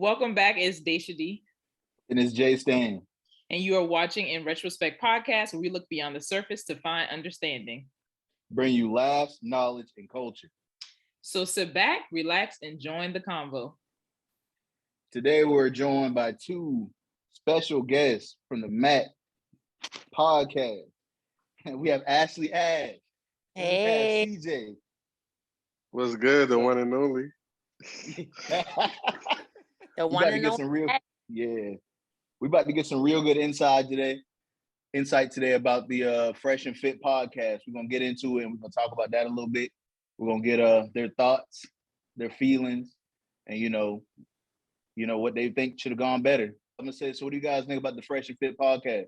Welcome back. It's Dashia D. And it's Jay Stan. And you are watching In Retrospect Podcast, where we look beyond the surface to find understanding. Bring you laughs, knowledge, and culture. So sit back, relax, and join the convo. Today we're joined by two special guests from the Matt podcast. We have Ashley Ash. Hey. And we have CJ. What's good, the one and only. The one and only. We about to get some real good insight today about the Fresh and Fit podcast. We're gonna get into it and we're gonna talk about that a little bit. We're gonna get their thoughts, their feelings, and you know what they think should have gone better. I'm gonna say, so what do you guys think about the Fresh and Fit podcast?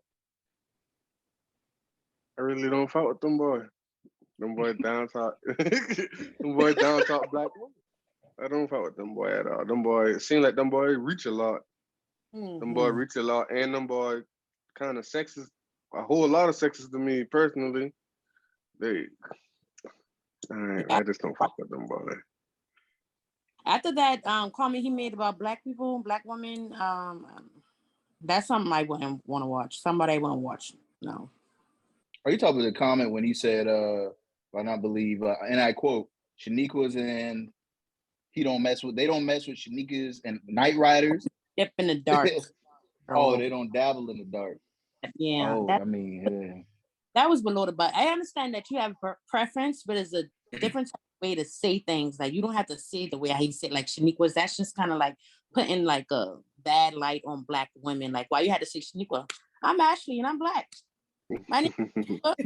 I really don't fuck with them boys. Them boys down talk. Them boys down talk black women. I don't fuck with them boys at all. Them boys, it seems like them boys reach a lot. Mm-hmm. Them boys reach a lot, and them boys kind of sexist. A whole lot of sexist to me personally. I just don't fuck with them boys. After that comment he made about black people, black women, that's something I wouldn't want to watch. Somebody I wouldn't watch. No. Are you talking about the comment when he said, I not believe, and I quote, Shaniqua's and they don't mess with Shaniqua's and Night Riders? Dip in the dark. Oh, they don't dabble in the dark. Yeah. Oh, that was below the belt. I understand that you have preference, but it's a different way to say things. Like, you don't have to say the way he said, like Shaniqua's. That's just kind of like putting like a bad light on black women. Like, why you had to say Shaniqua? I'm Ashley and I'm black. My name you know what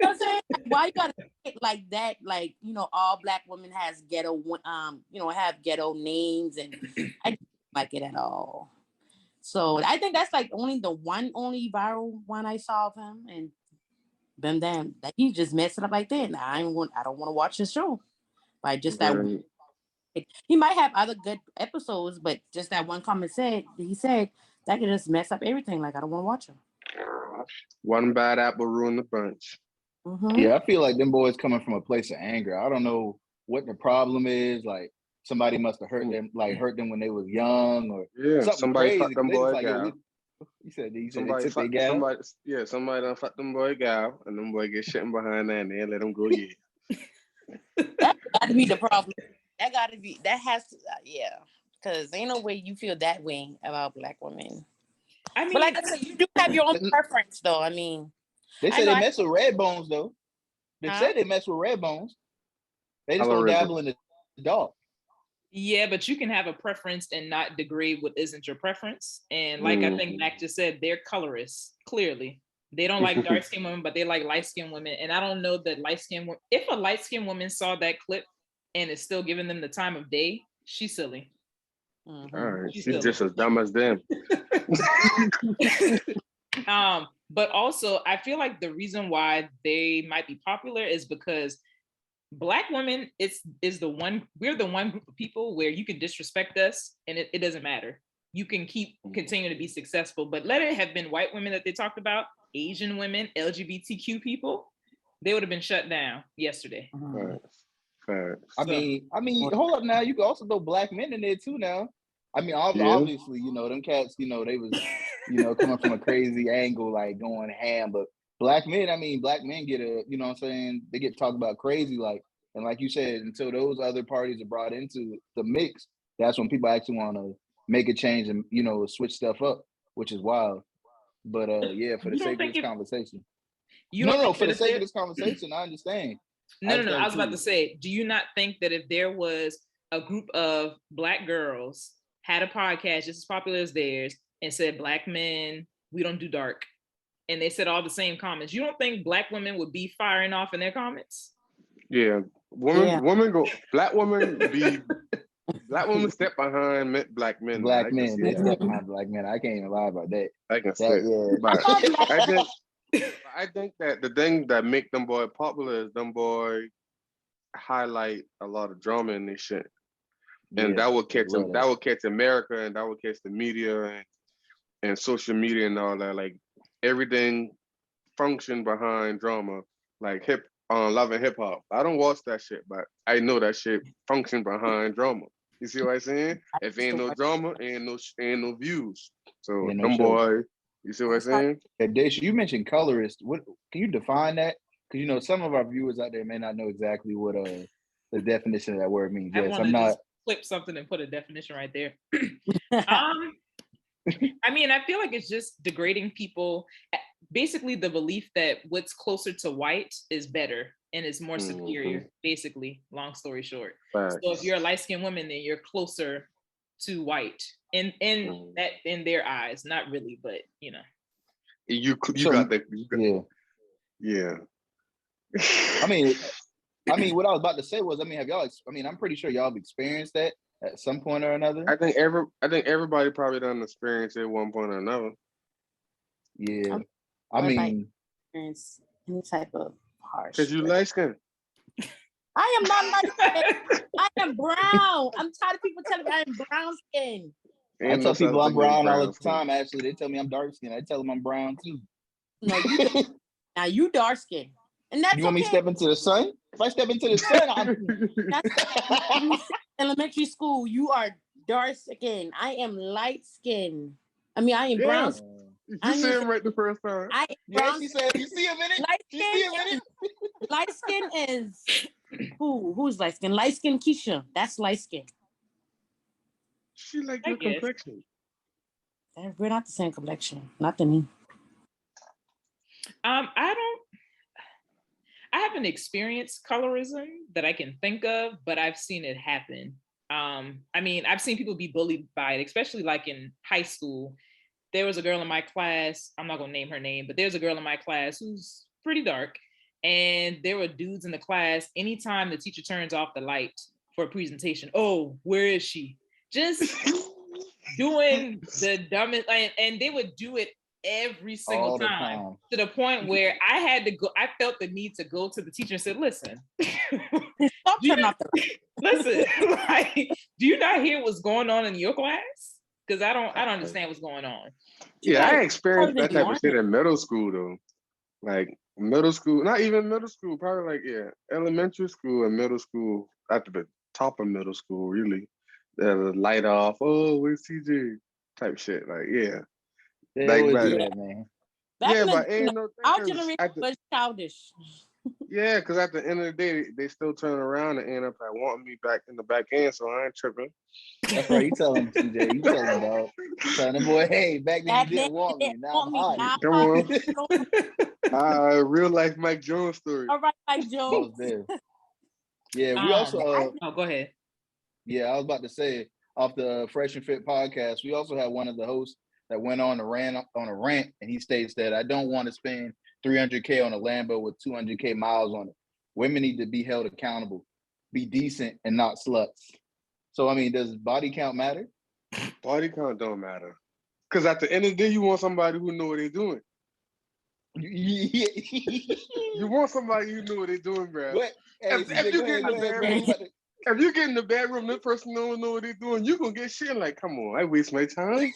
I'm saying? Why you gotta say it like that? Like, all black women has ghetto have ghetto names, and I don't like it at all. So I think that's like only viral one I saw of him, and then that he just messed it up like that. And I don't want to watch his show. Like, just that he might have other good episodes, but just that one comment he said that could just mess up everything. Like, I don't want to watch him. One bad apple ruined the bunch. Mm-hmm. Yeah, I feel like them boys coming from a place of anger. I don't know what the problem is. Like, somebody must have hurt them when they was young, or somebody fucked them boy gal. You said they took their gal? Somebody done fucked them boy gal, and them boy get shitting behind that and they let them go. That got to be the problem. That has to, because ain't no way you feel that way about black women. I mean, but like I said, you do have your own preference, though. I mean, they say they mess with red bones, though. They say they mess with red bones. They just don't dabble in the dark. Yeah, but you can have a preference and not degrade what isn't your preference. And like I think Mac just said, they're colorists, clearly. They don't like dark-skinned women, but they like light-skinned women. And I don't know that if a light-skinned woman saw that clip and is still giving them the time of day, she's silly. Mm-hmm. All right, she's just as dumb as them. But also, I feel like the reason why they might be popular is because Black women, we're the one group of people where you can disrespect us and it doesn't matter. You can continue to be successful, but let it have been white women that they talked about, Asian women, LGBTQ people, they would have been shut down yesterday. Fair. I mean, hold up now. You can also throw black men in there too now. I mean, obviously, them cats, they was, coming from a crazy angle, like going ham. But black men get what I'm saying? They get talked about crazy, like, and like you said, until those other parties are brought into the mix, that's when people actually want to make a change and, switch stuff up, which is wild. But for the sake of this conversation. For the sake of this conversation, I understand. No. I was about to say, do you not think that if there was a group of Black girls had a podcast just as popular as theirs and said, Black men, we don't do dark, and they said all the same comments, you don't think Black women would be firing off in their comments? Yeah. Black women step behind black men. Black men, they step behind black men. I can't even lie about that. I can say but I think that the thing that make them boy popular is them boy highlight a lot of drama in this shit. And that would catch them, that would catch America, and that would catch the media and social media and all that. Like, everything function behind drama, like Love and Hip Hop. I don't watch that shit, but I know that shit function behind drama. You see what I'm saying? If ain't no drama, ain't no views. So no them show. boy, you see what I'm saying? Yeah, Dash, you mentioned colorist. What can you define that? Because you know some of our viewers out there may not know exactly what the definition of that word means. I Yes, want I'm to not. just flip something and put a definition right there. I mean, I feel like it's just degrading people. Basically, the belief that what's closer to white is better and is more superior. Basically, long story short. Facts. So if you're a light-skinned woman, then you're closer to white in that in their eyes. Not really, but you know. You got that. Yeah. I mean, what I was about to say was, have y'all? I'm pretty sure y'all have experienced that at some point or another. I think everybody probably done experience it at one point or another. Yeah, I mean, experience any type of harsh. Because you light skin. I am not light skin. I am brown. I'm tired of people telling me I am brown skin. I tell people I'm brown all the time. Actually, they tell me I'm dark skin. I tell them I'm brown too. No, you now you dark skin. And that's you want me to step into the sun? If I step into the sun, that's elementary school. You are dark skin. I am light skin. I mean, I am brown. You said it right the first time. She said, "You see a minute? Light skin is who's light skin? Light skin Keisha. That's light skin. She like your complexion. We're not the same complexion. Not to me. I haven't experienced colorism that I can think of, but I've seen it happen. I mean, I've seen people be bullied by it, especially like in high school. There was a girl in my class, I'm not gonna name her name, but there's a girl in my class who's pretty dark. And there were dudes in the class, anytime the teacher turns off the light for a presentation, oh, where is she? Just doing the dumbest, and they would do it every single time to the point where I had to go. I felt the need to go to the teacher and said, "Listen, stop turning off the light. Listen, like, do you not hear what's going on in your class? Because I don't understand what's going on." Yeah, I experienced that type of shit in middle school though. Like middle school, not even middle school, probably like elementary school and middle school. At the top of middle school, really. The light off. Oh, where's CJ? Type shit. Like They always do that, man. But ain't no our generation was childish. Yeah, because at the end of the day, they still turn around and end up like wanting me back in the back end, so I ain't tripping. That's right. You tell him, CJ. You tell him, dog. Tell the boy, hey, back then you didn't want me. Now I'm hot. Come on. Real life Mike Jones story. All right, Mike Jones. Yeah, we also. Go ahead. Yeah, I was about to say, off the Fresh and Fit podcast, we also had one of the hosts that went on a rant, and he states that I don't want to spend $300K on a Lambo with 200K miles on it. Women need to be held accountable, be decent, and not sluts. So, I mean, does body count matter? Body count don't matter. Because at the end of the day, you want somebody who know what they're doing. You want somebody who know what they're doing, bro. If you get in the bedroom, this person don't know what they're doing, you're going to get shit like, come on, I waste my time.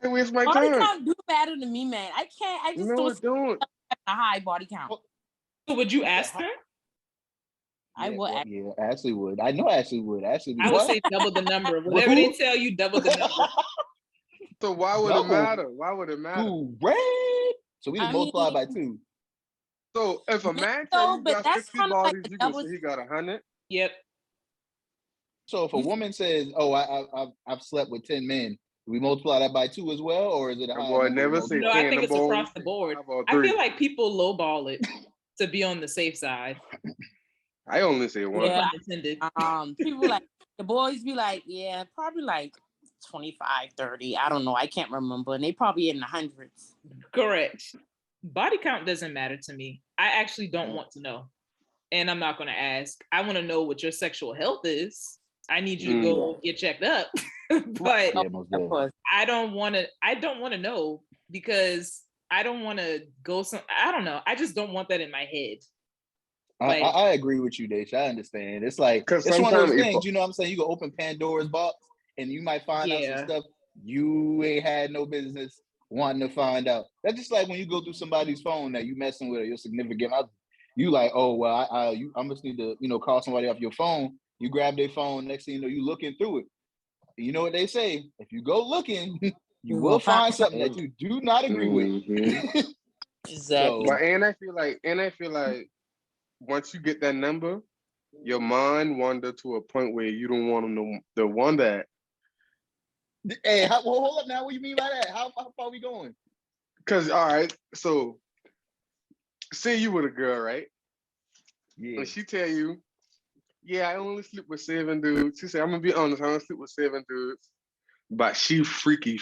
I waste my time. Body count do matter to me, man. I just don't a high body count. So would you ask her? I would. Yeah, Ashley would. I know Ashley would. I would say double the number. Whatever they tell you, double the number. So why would it matter? Why would it matter? So we multiply by 2. So if a man tells you got 60 bodies, you can say he got 100? Yep. So if a woman says, "Oh, I've slept with 10 men," do we multiply that by 2 as well, or is it a high number? Never say 10. No, I think it's across the board. I feel like people lowball it to be on the safe side. I only say 1. Yeah. People like the boys be like, yeah, probably like 25, 30. I don't know. I can't remember. And they probably in the hundreds. Correct. Body count doesn't matter to me. I actually don't want to know. And I'm not going to ask. I want to know what your sexual health is. I need you to go get checked up. But I don't want to know because I don't want to go I don't know. I just don't want that in my head. Like, I agree with you, Dash. I understand. It's like, it's one of those things, you know what I'm saying? You go open Pandora's box and you might find out some stuff you ain't had no business wanting to find out. That's just like when you go through somebody's phone that you messing with or your significant other. You like, oh well, I'm just need to, call somebody off your phone. You grab their phone. Next thing you know, you looking through it. And you know what they say? If you go looking, you will find something that you do not agree with. Exactly. But and I feel like once you get that number, your mind wander to a point where you don't want to wonder. Hey, hold up now. What do you mean by that? How far we going? Because all right, so say you with a girl, right? Yeah. And she tell you, yeah, I only sleep with 7 dudes. She said, I'm gonna be honest, I only sleep with 7 dudes, but she freaky.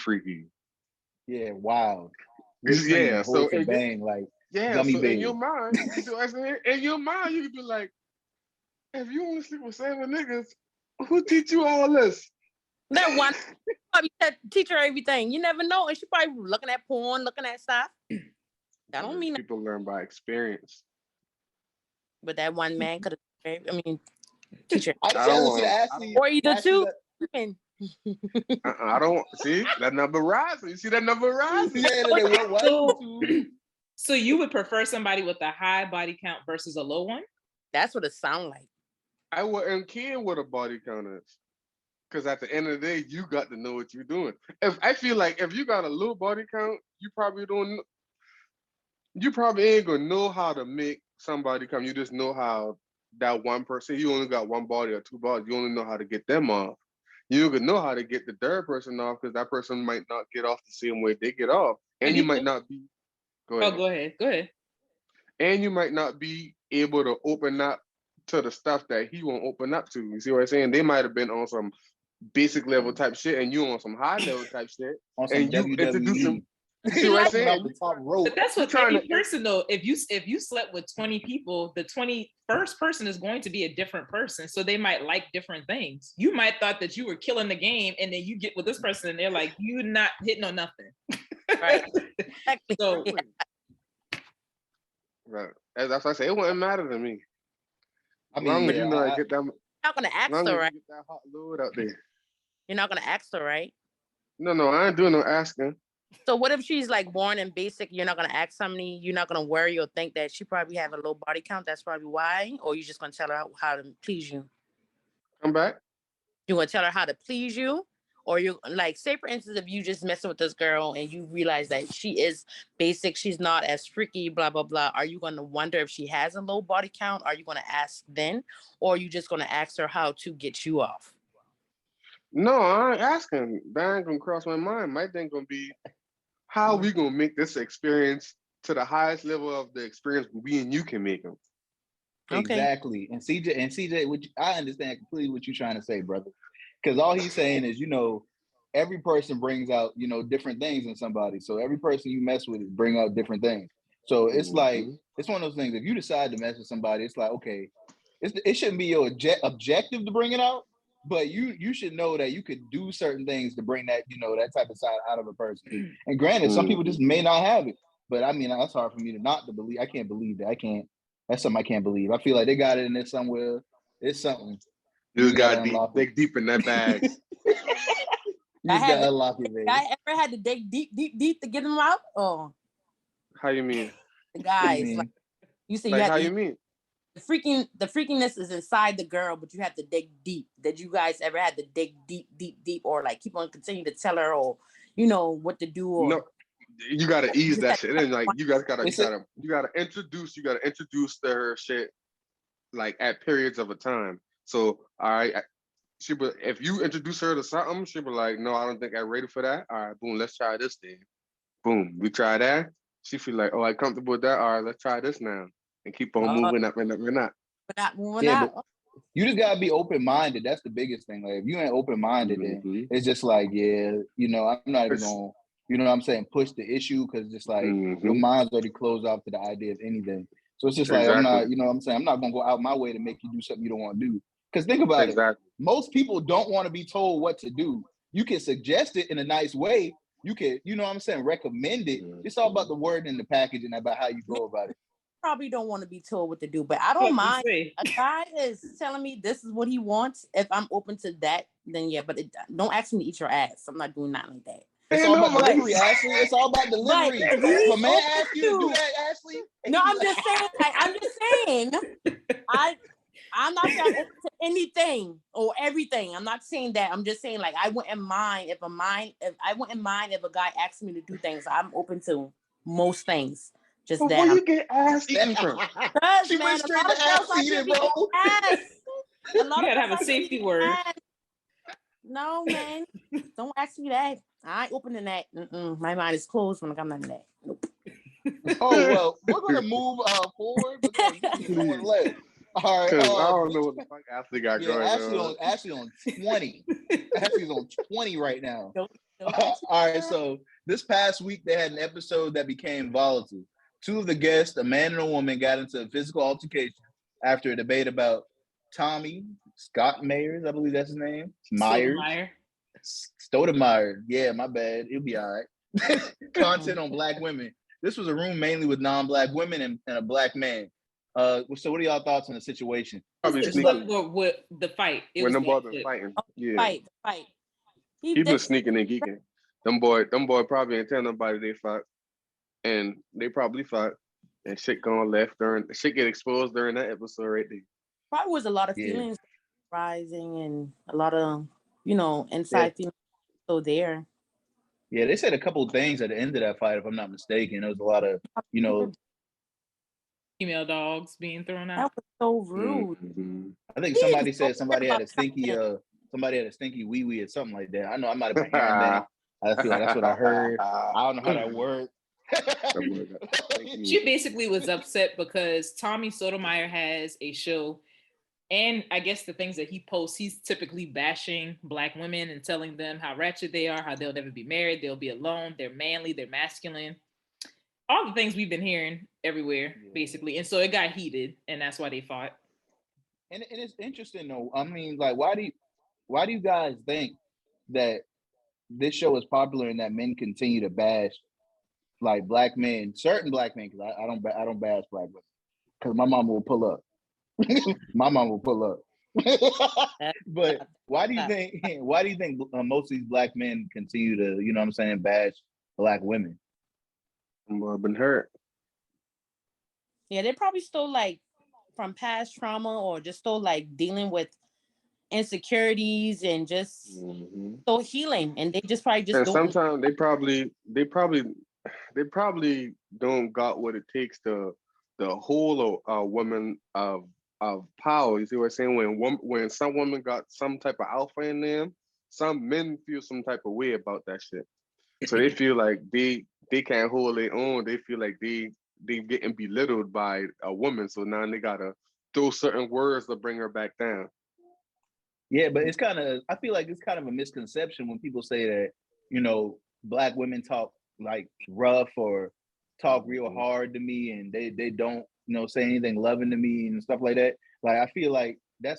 Yeah, wow. Yeah, so bang like gummy so baby. in your mind, you see what I'm saying? In your mind, you could be like, if you only sleep with 7 niggas, who teach you all this? That one probably teach her everything. You never know. And she probably looking at porn, looking at stuff. That don't mean people learn by experience. But that one man could have, teacher. I don't see Ashley. Or either two. I don't see that number rising. You see that number rising? So you would prefer somebody with a high body count versus a low one? That's what it sounds like. I wouldn't care what a body count is. Because at the end of the day, you got to know what you're doing. I feel like if you got a low body count, you probably ain't gonna know how to make somebody come. You just know how that one person, you only got 1 body or 2 bodies, you only know how to get them off. You don't know how to get the third person off because that person might not get off the same way they get off. And you might not be. Go ahead. And you might not be able to open up to the stuff that he won't open up to. You see what I'm saying? They might have been on some basic level type shit and you on some high level type shit. And you introduce him. You see what I'm saying? But that's what every person though. If you slept with 20 people, the 21st person is going to be a different person. So they might like different things. You might thought that you were killing the game, and then you get with this person and they're like, you're not hitting on nothing. Right. So right. That's why I say it wouldn't matter to me. I mean, you know, I get that. You're not gonna ask her, right? Get that hot load out there. You're not gonna ask her, right? No, I ain't doing no asking. So what if she's like born in basic? You're not gonna ask somebody. You're not gonna worry or think that she probably have a low body count. That's probably why. Or you just gonna tell her how to please you. Come back. You gonna tell her how to please you, or you like say for instance, if you just messing with this girl and you realize that she is basic, she's not as freaky, blah blah blah. Are you gonna wonder if she has a low body count? Are you gonna ask then, or are you just gonna ask her how to get you off? No, I ain't asking. That ain't gonna cross my mind. My thing gonna be, how are we gonna make this experience to the highest level of the experience we and you can make them? Okay. Exactly. And CJ, I understand completely what you're trying to say, brother. Because all he's saying is, every person brings out, different things in somebody. So every person you mess with bring out different things. So it's like, it's one of those things. If you decide to mess with somebody, it's like, okay, it shouldn't be your objective to bring it out, but you should know that you could do certain things to bring that, that type of side out of a person. And granted, some people just may not have it, but I mean, that's hard for me to believe. I can't believe that. That's something I can't believe. I feel like they got it in there somewhere. It's something. You just got to dig deep in that bag. You just got to unlock it, baby. I ever had to dig deep to get them out? Oh. How you mean? The guys, like you say, how you mean? The freakiness is inside the girl, but you have to dig deep. Did you guys ever had to dig deep, or like keep on continuing to tell her, or what to do? Or no, you gotta ease that shit. And like you gotta introduce her shit like at periods of a time. So all right, if you introduce her to something, she'll be like, no, I don't think I'm ready for that. All right, boom, let's try this thing. Boom, we try that. She feel like, oh, I'm comfortable with that. All right, let's try this now. And keep on moving up and up and up. But you just gotta be open-minded. That's the biggest thing. Like if you ain't open-minded, then it's just like, I'm not even gonna, what I'm saying, push the issue because it's like your mind's already closed off to the idea of anything. So it's just like I'm not, I'm saying, I'm not gonna go out my way to make you do something you don't want to do. Because think about it. Most people don't want to be told what to do. You can suggest it in a nice way. You can, recommend it. It's all about the word in the package and about how you go about it. Probably don't want to be told what to do, but I don't mind. A guy is telling me this is what he wants. If I'm open to that, then yeah. But don't ask me to eat your ass. I'm not doing nothing like that. It's all about delivery, Ashley. It's all about delivery. If a man asks you to do that, Ashley, No, I'm just saying. I'm not saying I'm open to anything or everything. I'm not saying that. I'm just saying like I wouldn't mind if a guy asked me to do things. I'm open to most things. Just But that. where you get asked from? She went straight to ass eating, bro. A lot You of gotta have a girls safety word. No, man. Don't ask me that. I ain't opening that. My mind is closed when it comes to that. Nope. Oh well, we're gonna move forward because this is going left. All right. Because I don't know what the fuck Ashley got going on. Ashley on 20. Ashley's on 20 right now. Don't All right. So this past week they had an episode that became volatile. Two of the guests, a man and a woman, got into a physical altercation after a debate about Tommy Scott Myers, I believe that's his name. Stoudemire. Yeah, my bad. It'll be all right. Content on Black women. This was a room mainly with non-Black women and a Black man. So what are y'all thoughts on the situation? Probably sneaking with the fight. When them boys been fighting. Yeah. Fight. He been sneaking and geeking. Them boy probably didn't tell nobody they fought. And they probably fought. And shit going left shit get exposed during that episode right there. Probably was a lot of feelings rising and a lot of, inside feelings still there. Yeah, they said a couple of things at the end of that fight, if I'm not mistaken. There was a lot of, female dogs being thrown out. That was so rude. Mm-hmm. I think somebody said somebody had a stinky wee wee or something like that. I know I might have been hearing that. I feel like that's what I heard. I don't know how that worked. She basically was upset because Tommy Sotomayor has a show, and I guess the things that he posts, he's typically bashing Black women and telling them how wretched they are, how they'll never be married, they'll be alone, they're manly, they're masculine. All the things we've been hearing everywhere, basically. And so it got heated, and that's why they fought. And it's interesting though. I mean, like, why do you guys think that this show is popular and that men continue to bash like Black men, certain Black men? Because I don't bash Black women because my mom will pull up. My mom will pull up. But why do you think most of these Black men continue to, bash Black women? I've been hurt. Yeah, they're probably still like from past trauma or just still like dealing with insecurities and just still healing, and they just probably just. And sometimes they probably don't got what it takes to hold a woman of power. You see what I'm saying? When some women got some type of alpha in them, some men feel some type of way about that shit. So they feel like they can't hold their own. They feel like they getting belittled by a woman. So now they gotta throw certain words to bring her back down. Yeah, but I feel like it's kind of a misconception when people say that, Black women talk like rough or talk real hard to me and they don't, say anything loving to me and stuff like that. Like, I feel like I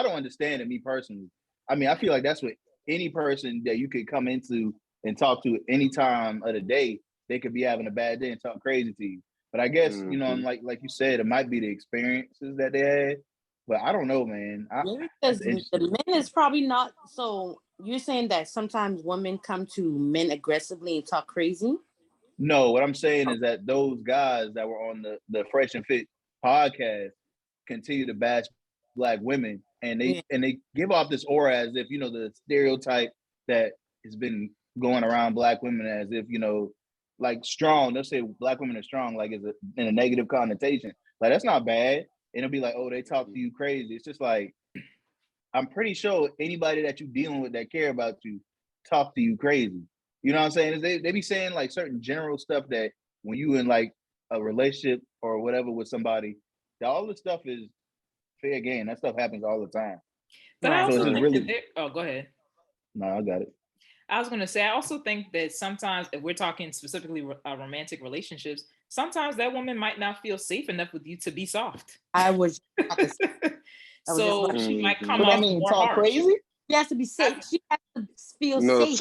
don't understand it, me personally. I mean, I feel like that's what any person that you could come into and talk to any time of the day, they could be having a bad day and talk crazy to you. But I guess, like you said, it might be the experiences that they had. But I don't know, man. Because the men is probably not. So you're saying that sometimes women come to men aggressively and talk crazy? No, what I'm saying is that those guys that were on the Fresh and Fit podcast continue to bash Black women, and they give off this aura as if the stereotype that has been going around Black women as if like strong. They'll say Black women are strong, like it's in a negative connotation. Like that's not bad. And it'll be like, oh, they talk to you crazy. It's just like, I'm pretty sure anybody that you're dealing with that care about you talk to you crazy. You know what I'm saying? They be saying like certain general stuff that when you in like a relationship or whatever with somebody, all this stuff is fair game. That stuff happens all the time. But I also think go ahead. No, I got it. I was going to say, I also think that sometimes if we're talking specifically romantic relationships, sometimes that woman might not feel safe enough with you to be soft. I was. So she might come off more talk harsh. crazy. She has to be safe. She has to feel safe.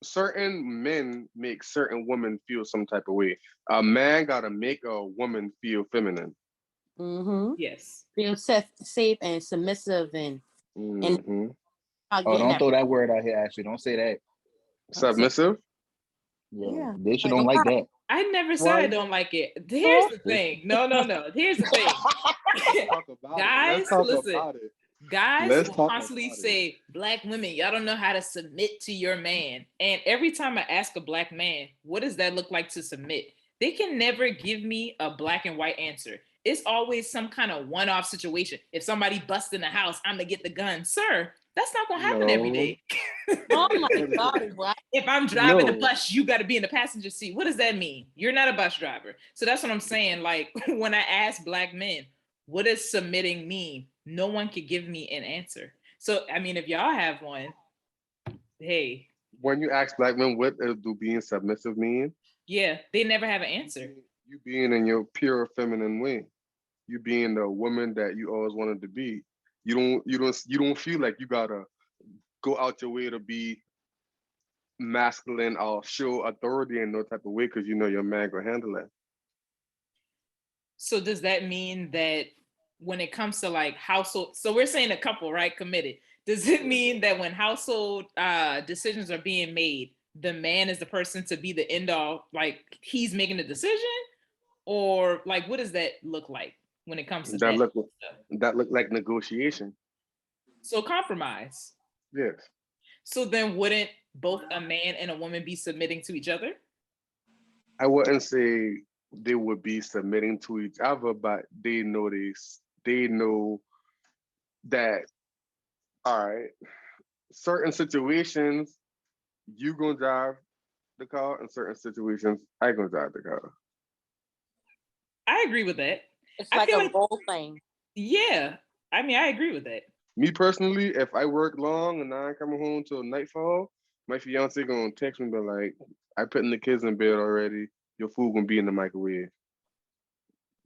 Certain men make certain women feel some type of way. A man gotta make a woman feel feminine. Mm-hmm. Yes. Feel safe and submissive and don't throw that word out here, Ashley. Don't say that. Submissive? Yeah. They should don't like that. I never said Why? I don't like it. Here's the thing. No. Here's the thing. Talk about it. Guys, Let's talk listen. about it. Guys Let's will talk constantly about it. say, Black women, y'all don't know how to submit to your man. And every time I ask a Black man, what does that look like to submit? They can never give me a black and white answer. It's always some kind of one-off situation. If somebody busts in the house, I'm gonna get the gun. Sir, that's not gonna happen every day. Oh my God, what? If I'm driving a No. bus, you got to be in the passenger seat. What does that mean? You're not a bus driver. So that's what I'm saying. Like when I ask Black men, what does submitting mean? No one could give me an answer. So, I mean, if y'all have one, hey, When you ask Black men what do being submissive mean, yeah, they never have an answer. you being in your pure feminine way. You being the woman that you always wanted to be. You don't feel like you gotta go out your way to be masculine or show authority in no type of way because you know your man will handle it. So does that mean that when it comes to like household, so we're saying a couple, right, committed. Does it mean that when household decisions are being made, the man is the person to be the end all, like he's making the decision? Or like, what does that look like when it comes to That that look stuff? that look like negotiation. So compromise. Yes. So then wouldn't both a man and a woman be submitting to each other? I wouldn't say they would be submitting to each other, but they know that all right, certain situations you gonna drive the car, in certain situations I gonna drive the car. I agree with that. It's I like feel a like, role thing. yeah. I mean, I agree with that. Me personally, if I work long and I ain't coming home till nightfall, my fiance gonna text me, but like, I putting the kids in bed already. Your food gonna be in the microwave.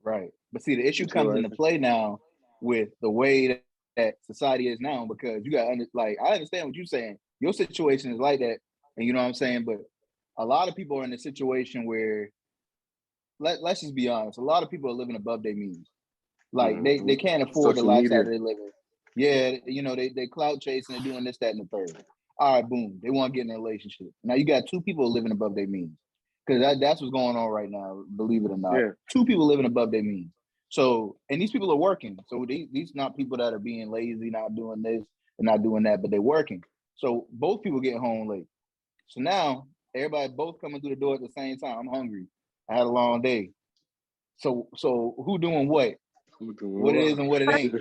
Right. But see, the issue You see comes what I into play now with the way that society is now, because you got like I understand what you're saying. Your situation is like that, and you know what I'm saying. But a lot of people are in a situation where let's just be honest. A lot of people are living above their means. Like they can't afford the Social lifestyle media. they're living. Yeah, you know they clout chasing, they're doing this, that, and the third. All right, boom. They want to get in a relationship. Now you got two people living above their means, because that's what's going on right now. Believe it or not, Yeah. two people living above their means. So, and these people are working. So these not people that are being lazy, not doing this and not doing that, but they're working. So both people get home late. So now everybody both coming through the door at the same time. I'm hungry. I had a long day. So who doing what? What it is and what it ain't.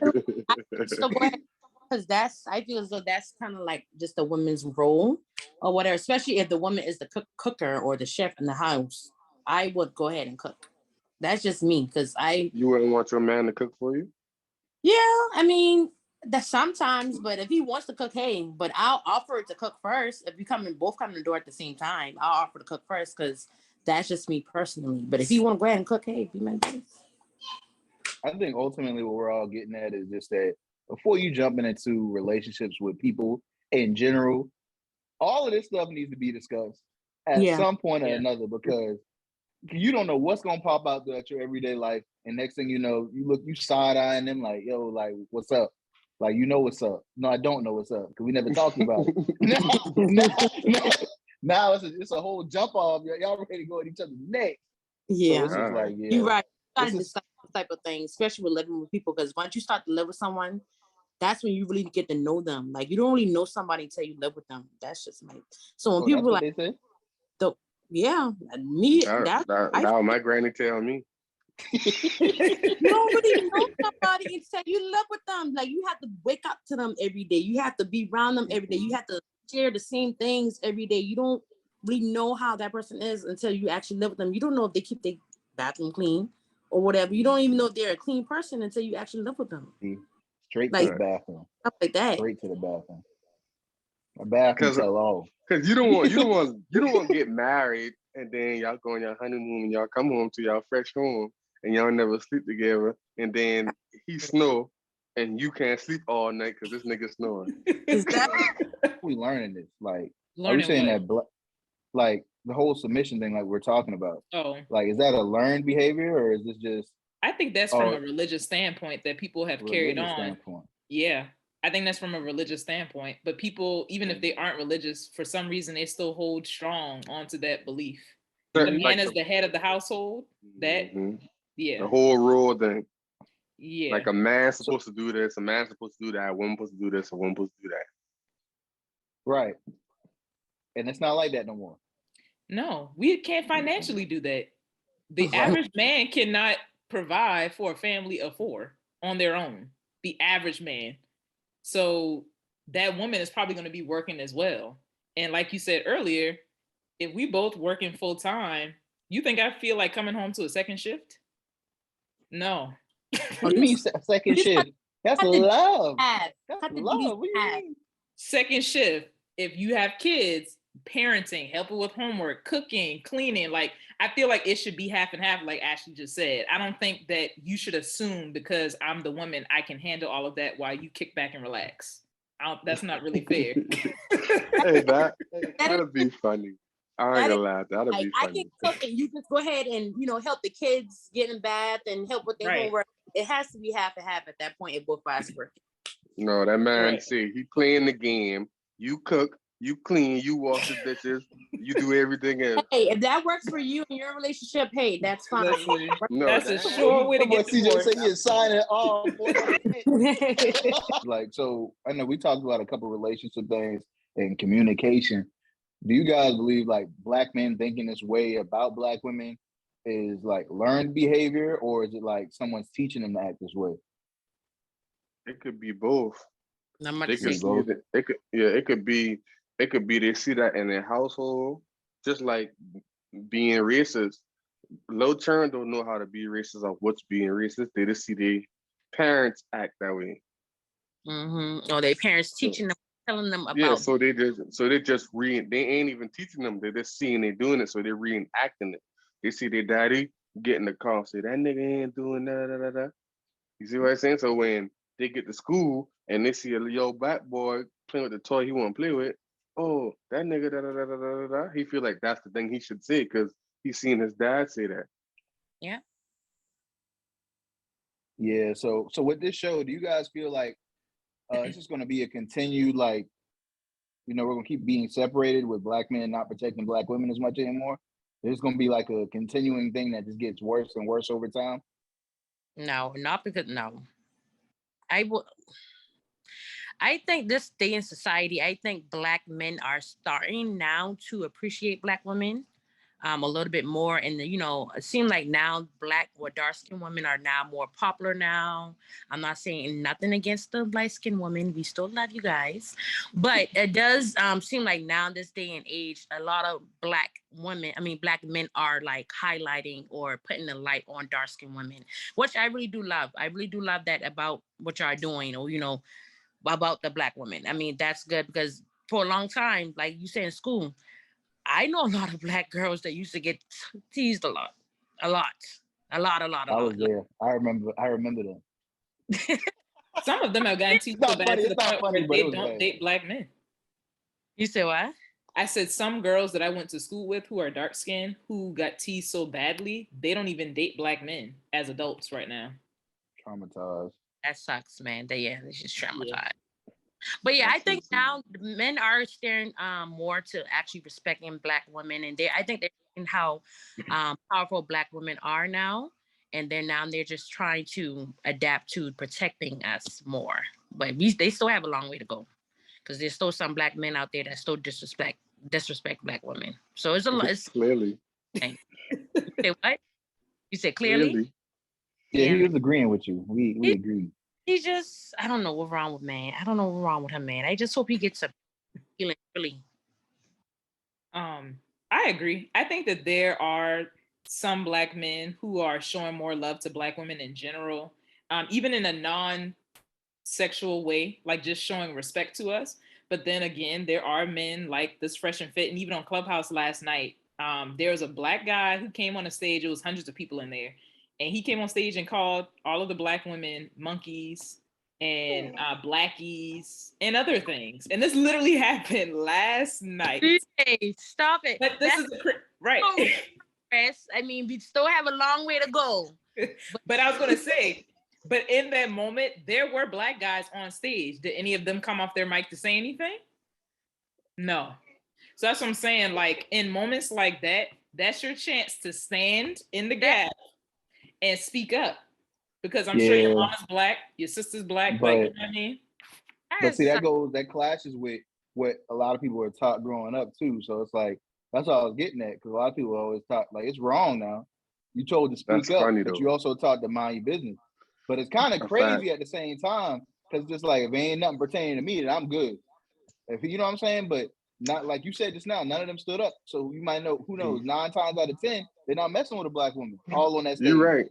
So go ahead, because that's I feel as though that's kind of like just a woman's role or whatever. Especially if the woman is the cooker or the chef in the house, I would go ahead and cook. That's just me, because You wouldn't want your man to cook for you? yeah, I mean that sometimes, but if he wants to cook, hey, but I'll offer to cook first. If you both come in the door at the same time, I'll offer to cook first because that's just me personally. But if you want to go ahead and cook, hey, be my guest. I think ultimately what we're all getting at is just that before you jumping into relationships with people in general, all of this stuff needs to be discussed at Yeah. some point or Yeah. another, because you don't know what's gonna pop out there at your everyday life, and next thing you know, you side eyeing them like, yo, like what's up? Like, you know what's up? No, I don't know what's up because we never talked about it. now it's a whole jump off. Y'all ready to go at each other's neck. Yeah. So it's just Alright. like, yeah, You're right. You this gotta is decide this type of thing, especially with living with people, because once you start to live with someone, that's when you really get to know them. Like you don't really know somebody until you live with them. That's just me. So when oh, people that's are what like, they say. yeah, me, That, that, I that was my granny tell me. you don't really know somebody until you live with them. Like you have to wake up to them every day. You have to be around them every day. You have to share the same things every day. You don't really know how that person is until you actually live with them. You don't know if they keep their bathroom clean or whatever. You don't even know if they're a clean person until you actually live with them. Straight to Like the bathroom. stuff like that. Straight to the bathroom. A bathroom Cause tell all. Cause you don't want to get married and then y'all go on your honeymoon and y'all come home to y'all fresh home and y'all never sleep together and then he snore and you can't sleep all night because this nigga snoring. Is that We learning this. Like, are we Learning saying what? that like the whole submission thing, like we're talking about? Oh, Like, is that a learned behavior or is this just I think that's from a a religious standpoint that people have carried religious on. standpoint? Yeah, I think that's from a religious standpoint. But people, even if they aren't religious, for some reason, they still hold strong onto that belief. the man like is the head of the household. That the whole rule thing. Yeah. Like a man's supposed to do this, a man's supposed to do that, a woman's supposed to do this, a woman's supposed to do that. Right. And it's not like that no more. No, we can't financially do that. The average man cannot provide for a family of 4 on their own. The average man. So that woman is probably going to be working as well. And like you said earlier, if we both working full time, you think I feel like coming home to a second shift? No. What do you mean second shift? That's love. That's love. What do you mean? Second shift. If you have kids, parenting, helping with homework, cooking, cleaning, like I feel like it should be half and half, like Ashley just said. I don't think that you should assume because I'm the woman, I can handle all of that while you kick back and relax. That's not really fair. Hey, that'd be funny. I ain't gonna lie, that'd be funny. I can cook and you just go ahead and help the kids get in bath and help with their homework. It has to be half and half at that point if both sides work. No, that man said he playing the game. You cook, you clean, you wash the dishes, you do everything else. Hey, if that works for you in your relationship, hey, that's fine. No, that's a sure way to get CJ say he sign it off. Like, so I know we talked about a couple of relationship things and communication. Do you guys believe like Black men thinking this way about Black women is like learned behavior, or is it like someone's teaching them to act this way? It could be both. It could be they see that in their household, just like being racist. Low term don't know how to be racist or what's being racist. They just see their parents act that way. Or their parents teaching them, telling them about. Yeah, so they just they ain't even teaching them. They're just seeing they doing it, so they're reenacting it. They see their daddy get in the car, say that nigga ain't doing that. You see what I'm saying? So when they get to school and they see a little black boy playing with the toy he want to play with, oh, that nigga he feel like that's the thing he should say because he's seen his dad say that. Yeah. Yeah. So with this show, do you guys feel like it's just going to be a continued like, we're going to keep being separated with Black men not protecting Black women as much anymore? It's going to be like a continuing thing that just gets worse and worse over time? No, not because I think this day in society, I think Black men are starting now to appreciate Black women a little bit more. And, it seems like now Black or dark-skinned women are now more popular now. I'm not saying nothing against the light-skinned women. We still love you guys. But it does seem like now this day and age, a lot of Black men are like highlighting or putting the light on dark-skinned women, which I really do love. I really do love that about what y'all are doing, or, about the Black women. I mean, that's good because for a long time, like you said in school, I know a lot of Black girls that used to get teased a lot. I was there. I remember them. Some of them have gotten teased so bad to the point where they don't date Black men. You said what? I said some girls that I went to school with who are dark skinned who got teased so badly, they don't even date Black men as adults right now. Traumatized. That sucks, man. It's just traumatized. Yeah. But yeah, I think now men are staring more to actually respecting Black women, and I think they're seeing how powerful Black women are now, and they're just trying to adapt to protecting us more. But they still have a long way to go, because there's still some Black men out there that still disrespect Black women. So it's a lot. Clearly. You say what? You said clearly? Yeah, he was agreeing with you. We agreed. He just, I don't know what's wrong with man. I don't know what's wrong with him, man. I just hope he gets a feeling really. I agree. I think that there are some Black men who are showing more love to Black women in general, even in a non-sexual way, like just showing respect to us. But then again, there are men like this Fresh and Fit, and even on Clubhouse last night, there was a Black guy who came on the stage. It was hundreds of people in there. And he came on stage and called all of the Black women monkeys and blackies and other things. And this literally happened last night. Hey, stop it. But this is right. Chris, I mean, we still have a long way to go. But I was going to say, but in that moment, there were Black guys on stage. Did any of them come off their mic to say anything? No. So that's what I'm saying. Like in moments like that, that's your chance to stand in the gap and speak up. Because I'm sure your mom is black, your sister's black, like, you know what I mean? But see, that clashes with what a lot of people were taught growing up too. So it's like, that's what I was getting at, because a lot of people always taught, like, it's wrong now. You told to speak up, but you also taught to mind your business. But it's kind of crazy at the same time, because just like, if it ain't nothing pertaining to me, then I'm good. If you know what I'm saying? But not like you said just now, none of them stood up. So you might know, who knows, 9 times out of 10, they're not messing with a black woman all on that stage. You're right.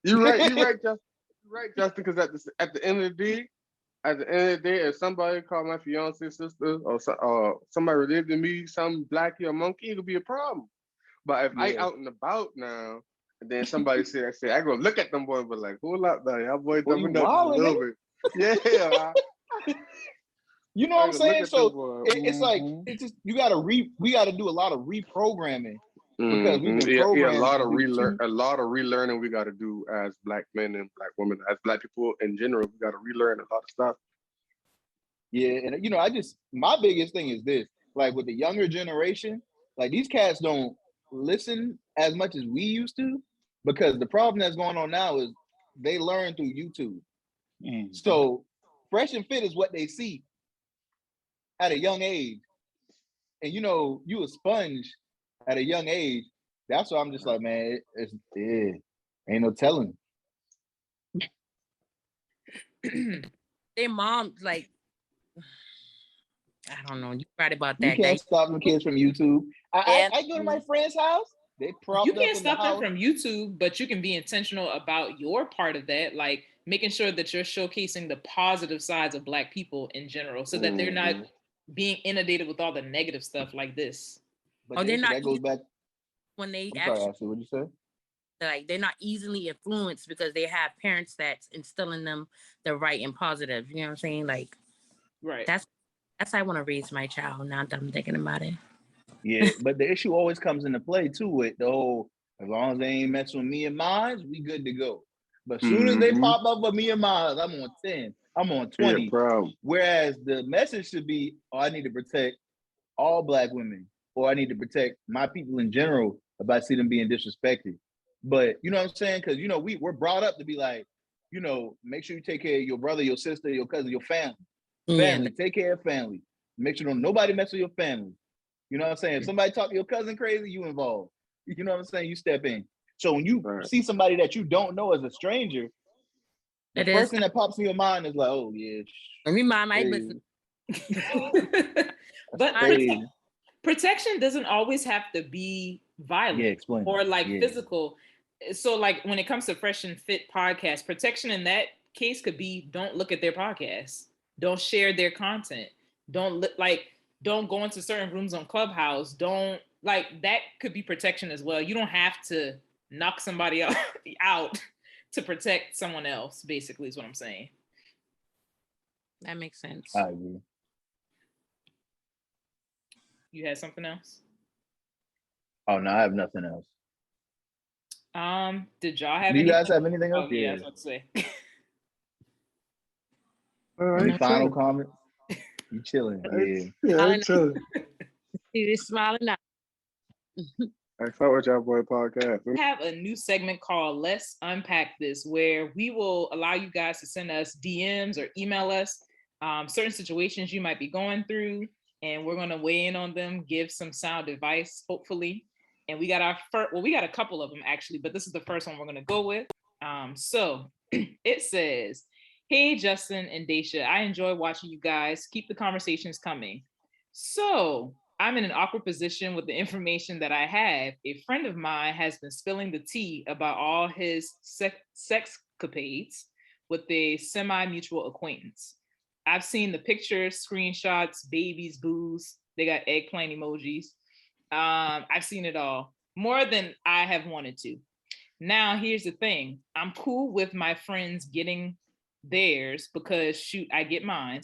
You're right, Justin. You're right, Justin, because at the end of the day, if somebody called my fiance's sister or somebody related to me, some blackie or monkey, it'll be a problem. But if I out and about now, and then somebody I go look at them boys, but like, hold up, now, y'all boys dumbing up a little bit. Yeah. You know what I'm saying? So it's like, it's just, we got to do a lot of reprogramming, because we've been programmed. A lot of relearning we got to do as black men and black women, as black people in general. We got to relearn a lot of stuff. Yeah, and my biggest thing is this: like, with the younger generation, like, these cats don't listen as much as we used to, because the problem that's going on now is they learn through YouTube. So Fresh and Fit is what they see at a young age, and you a sponge at a young age. That's why I'm just like, man, ain't no telling. Their mom, like, I don't know. You're right about that. You can't stop them kids from YouTube. I go to my friend's house. They propped You can't up in stop the them house. from YouTube, but you can be intentional about your part of that, like making sure that you're showcasing the positive sides of Black people in general, so that they're not being inundated with all the negative stuff like this. But they're not. That goes back when they actually. What you say? Like, they're not easily influenced because they have parents that's instilling them the right and positive. You know what I'm saying? Like, right. That's how I want to raise my child. Now that I'm thinking about it. Yeah, but the issue always comes into play too with the whole, as long as they ain't messing with me and mine, we good to go. But as soon as they pop up with me and mine, I'm on 10. I'm on 20. Yeah, whereas the message should be, I need to protect all Black women, or I need to protect my people in general if I see them being disrespected. But you know what I'm saying? Because we're brought up to be like, make sure you take care of your brother, your sister, your cousin, your family. Family, take care of family. Make sure nobody mess with your family. You know what I'm saying? If somebody talk to your cousin crazy, you involved. You know what I'm saying? You step in. So when you see somebody that you don't know as a stranger, the first thing that pops in your mind is like, oh yeah. Let me mind my business. But protection doesn't always have to be violent or like physical. So like when it comes to Fresh and Fit podcast, protection in that case could be, don't look at their podcast. Don't share their content. Don't go into certain rooms on Clubhouse. That could be protection as well. You don't have to knock somebody out to protect someone else, basically, is what I'm saying. That makes sense. I agree. You had something else? Oh no, I have nothing else. Did y'all have? Do you guys have anything else? Yeah, I was about to say. Any final comment? You chilling? Yeah, I'm chilling. He's smiling now. I fuck with y'all boy podcast. We have a new segment called Let's Unpack This, where we will allow you guys to send us DMs or email us certain situations you might be going through, and we're going to weigh in on them, give some sound advice, hopefully. And we got our first, we got a couple of them actually, but this is the first one we're going to go with. So it says, "Hey, Justin and Dashia, I enjoy watching you guys. Keep the conversations coming. So I'm in an awkward position with the information that I have. A friend of mine has been spilling the tea about all his sexcapades with a semi-mutual acquaintance. I've seen the pictures, screenshots, babies, booze. They got eggplant emojis. I've seen it all, more than I have wanted to. Now, here's the thing. I'm cool with my friends getting theirs because, shoot, I get mine.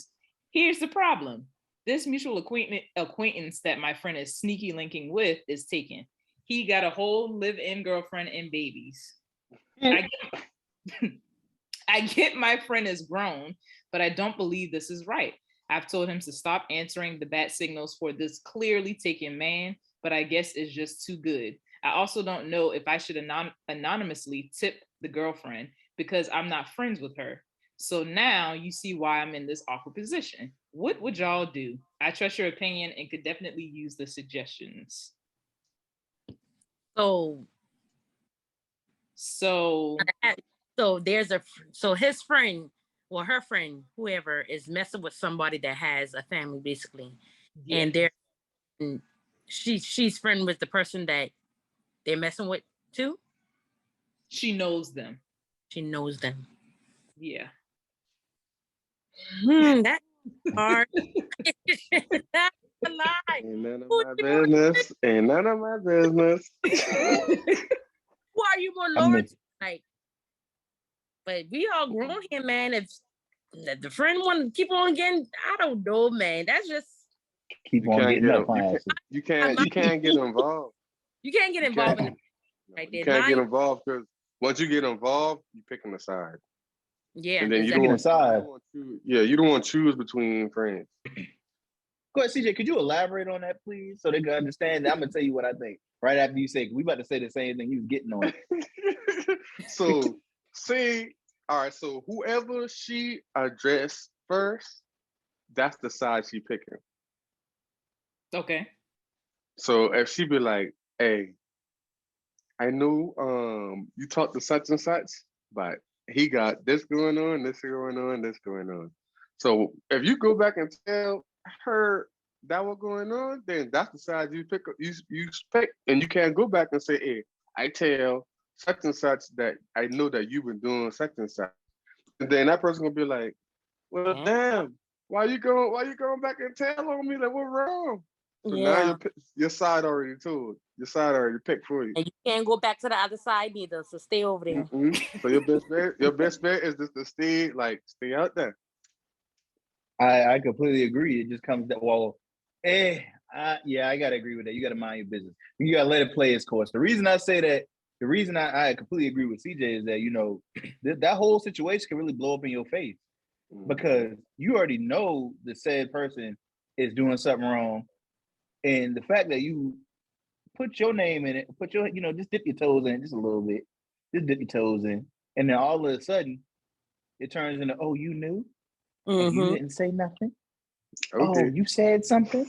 Here's the problem. This mutual acquaintance that my friend is sneaky linking with is taken. He got a whole live-in girlfriend and babies. I get my friend is grown, but I don't believe this is right. I've told him to stop answering the bat signals for this clearly taken man, but I guess it's just too good. I also don't know if I should anonymously tip the girlfriend because I'm not friends with her. So now you see why I'm in this awkward position. What would y'all do? I trust your opinion and could definitely use the suggestions. So So so his friend or her friend, whoever, is messing with somebody that has a family, basically, yeah, and she's friend with the person that they're messing with too. she knows them. She knows them. Yeah. That's hard. That's a lie. Ain't none of my business. Ain't none of my business. Who are you more loyal to? Like, but we all grown here, man. If the friend want to keep on getting, I don't know, man. That's just keep on getting up. You can't get involved. You can't get involved in it right there. You can't get involved because once you get involved, you picking a side. Yeah, and then exactly. you don't want to choose between friends. Go ahead, CJ. Could you elaborate on that, please, so they can understand? I'm gonna tell you what I think right after you say. We about to say the same thing. You was getting on it. So, all right. So whoever she addressed first, that's the side she picking. Okay. So if she be like, "Hey, I know you talked to such and such, but he got this going on, this going on, this going on." So if you go back and tell her that was going on, then that's the side you pick. You pick, and you can't go back and say, "Hey, I tell such and such that I know that you've been doing such and such," and then that person gonna be like, "Well, damn, why you going back and tell on me? Like, what wrong?" So now your side already told. Your side already picked for you. And you can't go back to the other side either. So stay over there. So your best bet is just to stay out there. I completely agree. It just comes that I gotta agree with that. You gotta mind your business. You gotta let it play its course. The reason I say that, the reason I completely agree with CJ is that that whole situation can really blow up in your face because you already know the said person is doing something wrong, and the fact that you put your name in it, just dip your toes in it just a little bit, just dip your toes in, and then all of a sudden it turns into, oh, you knew. And you didn't say nothing. Okay. Oh, you said something,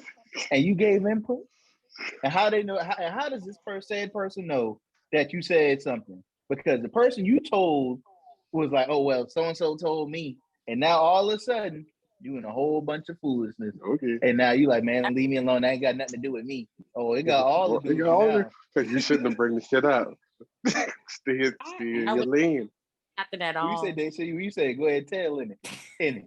and you gave input. And how they know? How does this said person know that you said something? Because the person you told was like, "Oh well, so and so told me," and now all of a sudden you in a whole bunch of foolishness. Okay. And now you like, man, leave me alone. That ain't got nothing to do with me. Oh, it got all to do with you now. Because you shouldn't have bring the shit out. Stay in your lane. After that, you say, Dashia, you say, go ahead, tell in it.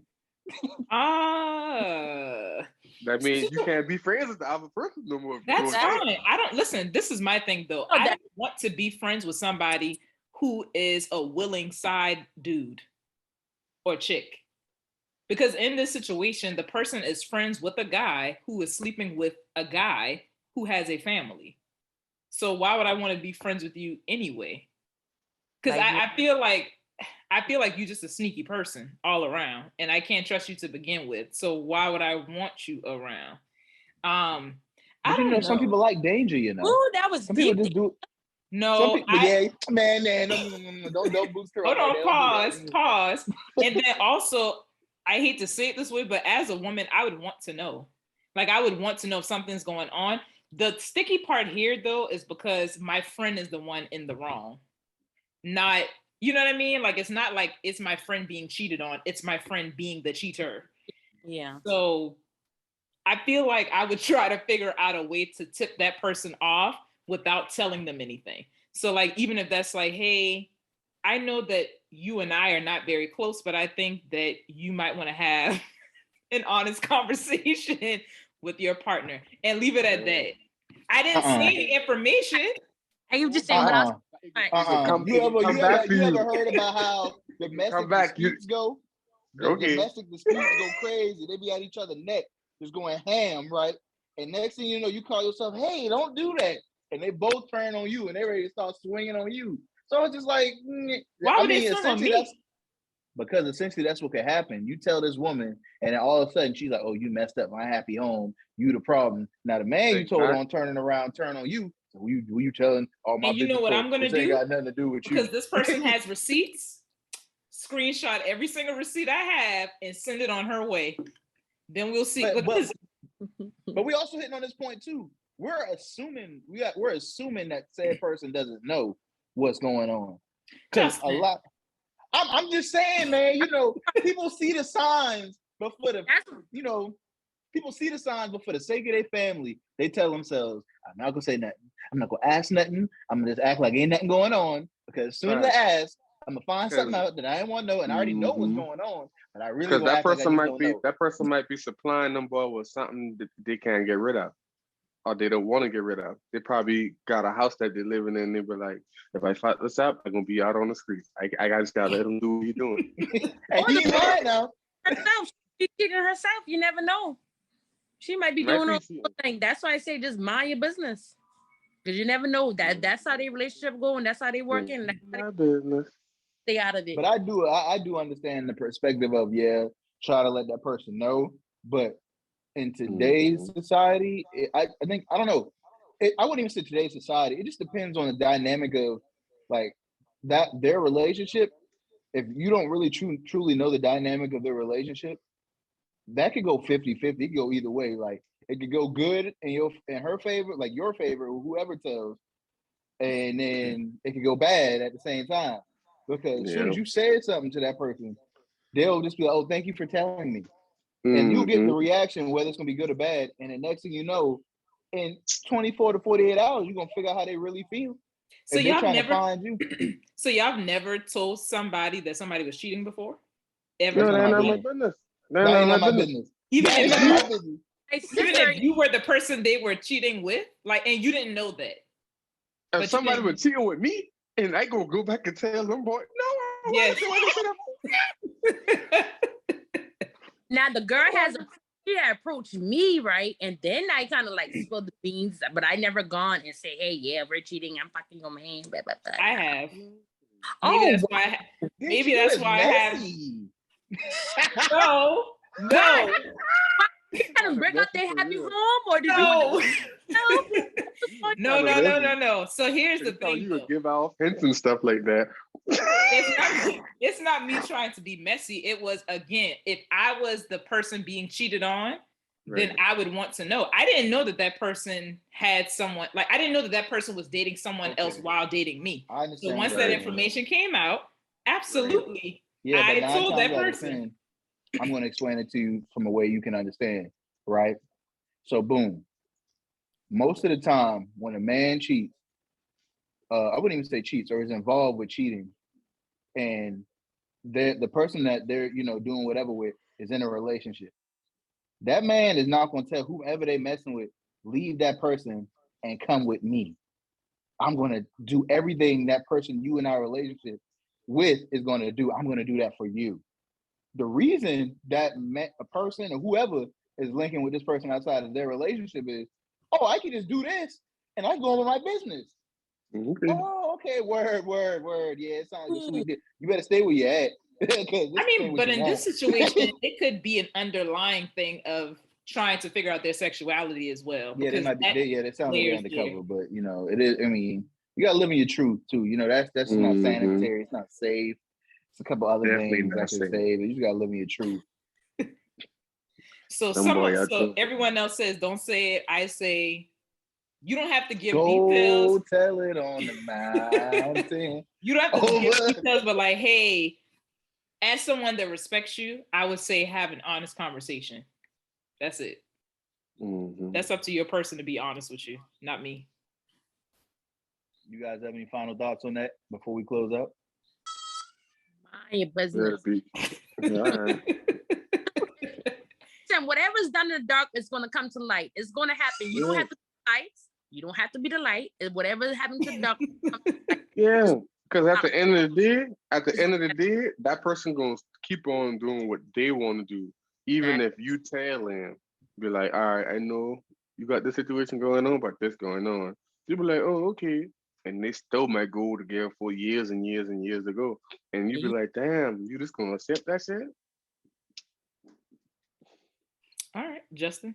That means you can't be friends with the other person no more. That's fine. I don't listen. This is my thing though. I don't want to be friends with somebody who is a willing side dude or chick. Because in this situation, the person is friends with a guy who is sleeping with a guy who has a family. So why would I want to be friends with you anyway? Because I feel like you're just a sneaky person all around, and I can't trust you to begin with. So why would I want you around? I don't know. Some people like danger. Ooh, that was some people just do it. No, man, don't boost her. Hold on, pause. And then also, I hate to say it this way, but as a woman, I would want to know. Like, I would want to know if something's going on. The sticky part here, though, is because my friend is the one in the wrong. Not, you know what I mean? Like, it's not like it's my friend being cheated on. It's my friend being the cheater. Yeah. So I feel like I would try to figure out a way to tip that person off without telling them anything. So like, even if that's like, hey, I know that you and I are not very close, but I think that you might want to have an honest conversation with your partner and leave it at that. I didn't see any information. And you just saying, you ever heard about how domestic disputes go? Domestic disputes go crazy. They be at each other's neck, just going ham, right? And next thing you know, you call yourself, hey, don't do that. And they both turn on you and they ready to start swinging on you. So it's just like, why would they swing on me? Because essentially that's what could happen. You tell this woman, and then all of a sudden she's like, oh, you messed up my happy home. You the problem. Now the man you told on turning around, turn on you. Who you telling all my And you know business what for? I'm gonna Which ain't do? got nothing to do with Because you. this person has receipts. Screenshot every single receipt I have and send it on her way. Then we'll see. But we also hitting on this point too. We're assuming that said person doesn't know what's going on. Because a lot. I'm just saying, man. You know, people see the signs, but for the people see the signs, but for the sake of their family, they tell themselves, "I'm not gonna say nothing. I'm not gonna ask nothing. I'm gonna just act like ain't nothing going on. Because as soon as I ask, I'm gonna find something out that I didn't want to know, and I already know what's going on. But I really want to act like I don't know." That person might be supplying them boy with something that they can't get rid of, or they don't want to get rid of. They probably got a house that they're living in. They be like, if I fuck this up, I'm gonna be out on the streets. I just gotta let them do what you're doing. And he ain't lying now. Herself, she's cheating herself. You never know. She might be doing her own thing. That's why I say just mind your business, because you never know that's how their relationship going. That's how they working. My business. Stay out of it. But I do understand the perspective of try to let that person know. But in today's society, I think I don't know. I wouldn't even say today's society. It just depends on the dynamic of like their relationship. If you don't really truly know the dynamic of their relationship, that could go 50-50. It could go either way. Like it could go good in her favor, like your favor, or whoever tells, and then it could go bad at the same time. Because as soon as you said something to that person, they'll just be like, "Oh, thank you for telling me." And you get the reaction, whether it's gonna be good or bad. And the next thing you know, in 24 to 48 hours, you're gonna figure out how they really feel. So y'all trying to find you. So y'all never told somebody that somebody was cheating before? Ever? No, that's not my business. That's not my business. Even if you were the person they were cheating with, like, and you didn't know that. If somebody was cheating with me, and I go back and tell them, boy, no, yes. Now the girl she approached me, right? And then I kind of like spilled the beans, but I never gone and say, "Hey, yeah, we're cheating. I'm fucking your man." Blah, blah, blah. I have. Maybe that's why I have. No. You kind of bring out their happy home, or did you? No. So here's the thing. You would give out hints and stuff like that. It's not me trying to be messy. It was, again, if I was the person being cheated on, then I would want to know. I didn't know that person had someone, like, I didn't know that person was dating someone else while dating me. So once that information came out, absolutely, I told that person. I'm going to explain it to you from a way you can understand, right? So, boom. Most of the time, when a man cheats, I wouldn't even say cheats or is involved with cheating, and the person that they're doing whatever with is in a relationship. That man is not going to tell whoever they messing with, leave that person and come with me. I'm going to do everything that person you in our relationship with is going to do. I'm going to do that for you. The reason that a person or whoever is linking with this person outside of their relationship is, oh, I can just do this and I go on with my business. Okay. Oh, okay, word. Yeah, it sounds sweet. You better stay where you're at. I mean, but in this situation, it could be an underlying thing of trying to figure out their sexuality as well. Yeah, they might be. They sound like undercover, but it is. I mean, you gotta live in your truth too. That's not sanitary. It's not safe. It's a couple other things that can save. You just gotta live in your truth. So everyone else says, don't say it. I say, you don't have to give details. Go tell it on the mountain. You don't have to give details, but like, hey, as someone that respects you, I would say have an honest conversation. That's it. That's up to your person to be honest with you, not me. You guys have any final thoughts on that before we close up? Mind your business. Whatever's done in the dark is going to come to light. It's going to happen. You don't have to be the light. You don't have to be the light. Whatever happens to the dark. Yeah, because at the end of the day, that person gonna keep on doing what they want to do, even if you tell them, be like, all right, I know you got this situation going on, but this going on. You be like, oh, okay. And they still might go together for years and years and years ago. And you be like, damn, you just gonna accept that shit? All right, Justin.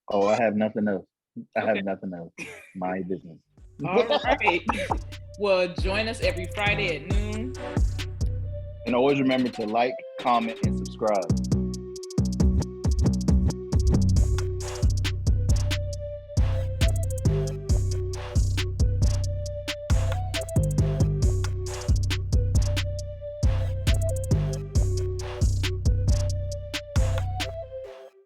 Oh, I have nothing else. I have nothing else. My business. All right. Well, join us every Friday at noon. And always remember to like, comment, and subscribe.